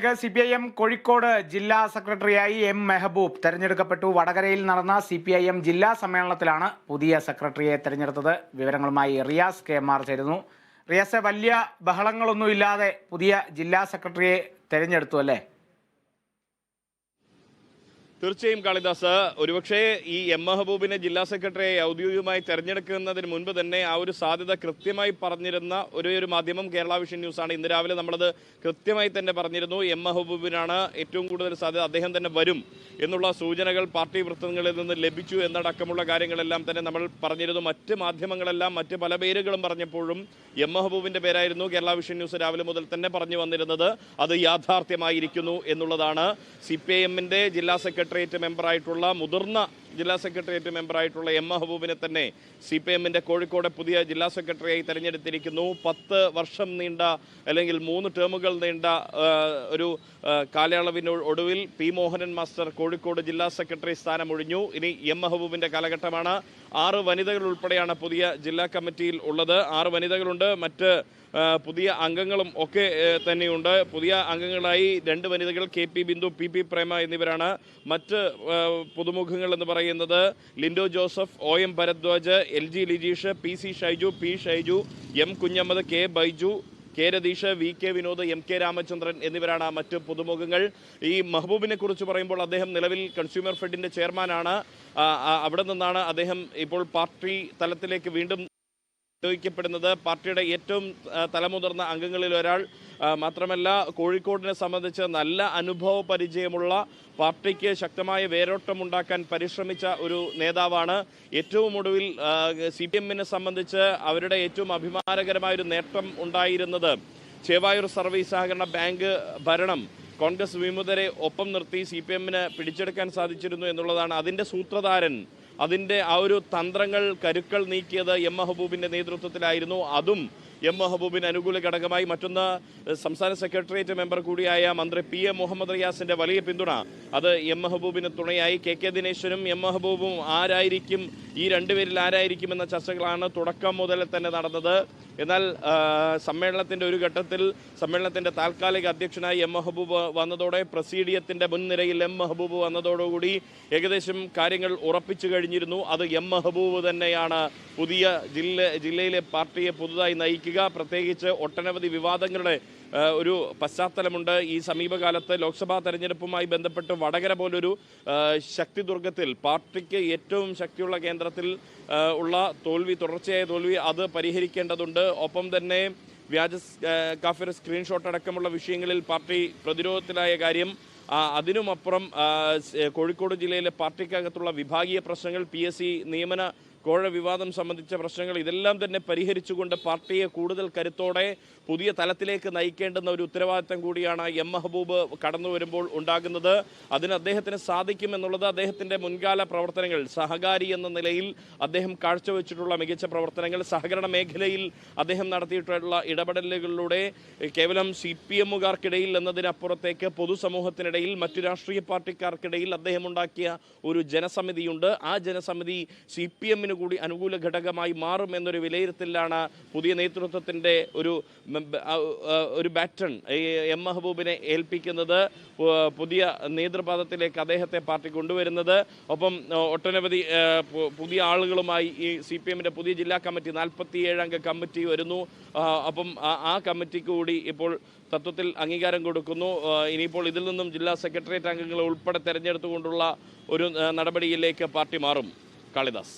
CPIM Kozhikode ജില്ലാ സെക്രട്ടറിയായി M Mehboob തെരഞ്ഞെടുക്കപ്പെട്ടു. വടകരയിൽ നടന്ന CPIM ജില്ലാ സമ്മേളനത്തിലാണ് പുതിയ സെക്രട്ടറിയെ തെരഞ്ഞെടുത്തത്. വിവരങ്ങളുമായി റിയാസ് KMR ചേരുന്നു. റിയാസ്, വലിയ ബഹളങ്ങളൊന്നുമില്ലാതെ പുതിയ ജില്ലാ സെക്രട്ടറിയെ തെരഞ്ഞെടുത്തു അല്ലേ? തീർച്ചയായും കാളിദാസ്, ഒരുപക്ഷെ ഈ എം മെഹബൂബിനെ ജില്ലാ സെക്രട്ടറിയെ ഔദ്യോഗികമായി തെരഞ്ഞെടുക്കുന്നതിന് മുൻപ് തന്നെ ആ ഒരു സാധ്യത കൃത്യമായി പറഞ്ഞിരുന്ന ഒരു മാധ്യമം കേരള വിഷൻ ന്യൂസാണ്. ഇന്ന് രാവിലെ നമ്മളത് കൃത്യമായി തന്നെ പറഞ്ഞിരുന്നു. എം മെഹബൂബിനാണ് ഏറ്റവും കൂടുതൽ സാധ്യത, അദ്ദേഹം തന്നെ വരും എന്നുള്ള സൂചനകൾ പാർട്ടി വൃത്തങ്ങളിൽ നിന്ന് ലഭിച്ചു എന്നടക്കമുള്ള കാര്യങ്ങളെല്ലാം തന്നെ നമ്മൾ പറഞ്ഞിരുന്നു. മറ്റ് മാധ്യമങ്ങളെല്ലാം മറ്റ് പല പേരുകളും പറഞ്ഞപ്പോഴും എം മെഹബൂബിൻ്റെ പേരായിരുന്നു കേരള വിഷൻ ന്യൂസ് രാവിലെ മുതൽ തന്നെ പറഞ്ഞു വന്നിരുന്നത്. അത് യാഥാർത്ഥ്യമായിരിക്കുന്നു എന്നുള്ളതാണ്. CPIM-ന്റെ ജില്ലാ സെക്രട്ടേറിയറ്റ് മെമ്പറായിട്ടുള്ള മുതിർന്ന ജില്ലാ സെക്രട്ടേറിയറ്റ് മെമ്പറായിട്ടുള്ള എം മെഹബൂബിനെ തന്നെ CPIM-ന്റെ കോഴിക്കോട് പുതിയ ജില്ലാ സെക്രട്ടറിയായി തെരഞ്ഞെടുത്തിരിക്കുന്നു. 10 വർഷം നീണ്ട അല്ലെങ്കിൽ 3 ടേമുകൾ നീണ്ട ഒരു കാലയളവിനൊടുവിൽ P. മോഹനൻ മാസ്റ്റർ കോഴിക്കോട് ജില്ലാ സെക്രട്ടറി സ്ഥാനമൊഴിഞ്ഞു. ഇനി എം മെഹബൂബിൻ്റെ കാലഘട്ടമാണ്. 6 വനിതകൾ ഉൾപ്പെടെയാണ് പുതിയ ജില്ലാ കമ്മിറ്റിയിൽ ഉള്ളത്. 6 വനിതകളുണ്ട്, മറ്റ് പുതിയ അംഗങ്ങളും ഒക്കെ തന്നെയുണ്ട്. പുതിയ അംഗങ്ങളായി 2 വനിതകൾ KP ബിന്ദു, PP പ്രേമ എന്നിവരാണ്. മറ്റ് പുതുമുഖങ്ങൾ എന്ന് പറയുന്നത് Lindo Joseph, OM Bharadwaj, LG Lijeesh, PC Shaiju, P Shaiju, M Kunjammad, K Baiju, K Ratheesh, VK Vinod, MK Ramachandran എന്നിവരാണ് മറ്റ് പുതുമുഖങ്ങൾ. ഈ മെഹബൂബിനെ കുറിച്ച് പറയുമ്പോൾ അദ്ദേഹം നിലവിൽ കൺസ്യൂമർ ഫെഡിൻ്റെ ചെയർമാനാണ്. അവിടെ നിന്നാണ് അദ്ദേഹം ഇപ്പോൾ പാർട്ടി തലത്തിലേക്ക് വീണ്ടും പ്പെടുന്നത്. പാർട്ടിയുടെ ഏറ്റവും തലമുതിർന്ന അംഗങ്ങളിൽ ഒരാൾ മാത്രമല്ല, കോഴിക്കോടിനെ സംബന്ധിച്ച് നല്ല അനുഭവ പരിചയമുള്ള, പാർട്ടിക്ക് ശക്തമായ വേരോട്ടമുണ്ടാക്കാൻ പരിശ്രമിച്ച ഒരു നേതാവാണ്. ഏറ്റവും ഒടുവിൽ CPM-നെ സംബന്ധിച്ച് അവരുടെ ഏറ്റവും അഭിമാനകരമായൊരു നേട്ടം ഉണ്ടായിരുന്നത് ചേവായൂർ സർവീസ് സഹകരണ ബാങ്ക് ഭരണം കോൺഗ്രസ് വിമുതരെ ഒപ്പം നിർത്തി CPM-ന് പിടിച്ചെടുക്കാൻ സാധിച്ചിരുന്നു എന്നുള്ളതാണ്. അതിൻ്റെ സൂത്രധാരൻ, അതിൻ്റെ ആ ഒരു തന്ത്രങ്ങൾ, കരുക്കൾ നീക്കിയത് എം മെഹബൂബിൻ്റെ നേതൃത്വത്തിലായിരുന്നു. അതും എം മെഹബൂബിന് അനുകൂല ഘടകമായി. മറ്റൊന്ന്, സംസ്ഥാന സെക്രട്ടേറിയറ്റ് മെമ്പർ കൂടിയായ മന്ത്രി PM മുഹമ്മദ് റിയാസിൻ്റെ വലിയ പിന്തുണ, അത് എം മെഹബൂബിന് തുണയായി. KK ദിനേശനും എം മെഹബൂബും ആരായിരിക്കും, ഈ രണ്ടുപേരിൽ ആരായിരിക്കും എന്ന ചർച്ചകളാണ് തുടക്കം മുതൽ തന്നെ നടന്നത്. എന്നാൽ സമ്മേളനത്തിൻ്റെ ഒരു ഘട്ടത്തിൽ സമ്മേളനത്തിൻ്റെ താൽക്കാലിക അധ്യക്ഷനായി എം മെഹബൂബ് വന്നതോടെ, പ്രസീഡിയത്തിൻ്റെ മുൻനിരയിൽ എം മെഹബൂബ് വന്നതോടുകൂടി ഏകദേശം കാര്യങ്ങൾ ഉറപ്പിച്ചു കഴിഞ്ഞിരുന്നു. അത് എം മെഹബൂബ് തന്നെയാണ് പുതിയ ജില്ലയിലെ പാർട്ടിയെ പുതുതായി നയിക്കുക. പ്രത്യേകിച്ച് ഒട്ടനവധി വിവാദങ്ങളുടെ ഒരു പശ്ചാത്തലമുണ്ട്. ഈ സമീപകാലത്ത് ലോക്സഭാ തെരഞ്ഞെടുപ്പുമായി ബന്ധപ്പെട്ട് വടകര പോലൊരു ശക്തിദുർഗത്തിൽ, പാർട്ടിക്ക് ഏറ്റവും ശക്തിയുള്ള കേന്ദ്രത്തിൽ ഉള്ള തോൽവി, തുടർച്ചയായ തോൽവി, അത് പരിഹരിക്കേണ്ടതുണ്ട്. ഒപ്പം തന്നെ വ്യാജ കാഫിർ സ്ക്രീൻഷോട്ട് അടക്കമുള്ള വിഷയങ്ങളിൽ പാർട്ടി പ്രതിരോധത്തിലായ കാര്യം, അതിനുമപ്പുറം കോഴിക്കോട് ജില്ലയിലെ പാർട്ടിക്കകത്തുള്ള വിഭാഗീയ പ്രശ്നങ്ങൾ, PSC നിയമന കോഴ വിവാദം സംബന്ധിച്ച പ്രശ്നങ്ങൾ, ഇതെല്ലാം തന്നെ പരിഹരിച്ചുകൊണ്ട് പാർട്ടിയെ കൂടുതൽ കരുത്തോടെ പുതിയ തലത്തിലേക്ക് നയിക്കേണ്ടുന്ന ഒരു ഉത്തരവാദിത്തം കൂടിയാണ് എം മെഹബൂബ് കടന്നു വരുമ്പോൾ ഉണ്ടാകുന്നത്. അതിന് അദ്ദേഹത്തിന് സാധിക്കുമെന്നുള്ളത് അദ്ദേഹത്തിൻ്റെ മുൻകാല പ്രവർത്തനങ്ങൾ, സഹകാരി എന്ന നിലയിൽ അദ്ദേഹം കാഴ്ചവെച്ചിട്ടുള്ള മികച്ച പ്രവർത്തനങ്ങൾ, സഹകരണ മേഖലയിൽ അദ്ദേഹം നടത്തിയിട്ടുള്ള ഇടപെടലുകളിലൂടെ കേവലം CPM-കാർക്കിടയിൽ എന്നതിനപ്പുറത്തേക്ക് പൊതുസമൂഹത്തിനിടയിൽ, മറ്റു രാഷ്ട്രീയ പാർട്ടിക്കാർക്കിടയിൽ അദ്ദേഹം ഉണ്ടാക്കിയ ഒരു ജനസമിതിയുണ്ട്. ആ ജനസമിതി CPM കൂടി അനുകൂല ഘടകമായി മാറും എന്നൊരു വിലയിരുത്തലാണ് പുതിയ നേതൃത്വത്തിൻ്റെ ഒരു ബാറ്റൺ എം മെഹബൂബിനെ ഏൽപ്പിക്കുന്നത്, പുതിയ നേതൃപദത്തിലേക്ക് അദ്ദേഹത്തെ പാർട്ടി കൊണ്ടുവരുന്നത്. ഒപ്പം ഒട്ടനവധി പുതിയ ആളുകളുമായി ഈ CPM-ന്റെ പുതിയ ജില്ലാ കമ്മിറ്റി, 47 അംഗ കമ്മിറ്റി വരുന്നു. അപ്പം ആ കമ്മിറ്റിക്ക് കൂടി ഇപ്പോൾ തത്വത്തിൽ അംഗീകാരം കൊടുക്കുന്നു. ഇനിയിപ്പോൾ ഇതിൽ നിന്നും ജില്ലാ സെക്രട്ടേറിയറ്റ് അംഗങ്ങളെ ഉൾപ്പെടെ തെരഞ്ഞെടുത്തുകൊണ്ടുള്ള ഒരു നടപടിയിലേക്ക് പാർട്ടി മാറും. കാളിദാസ്.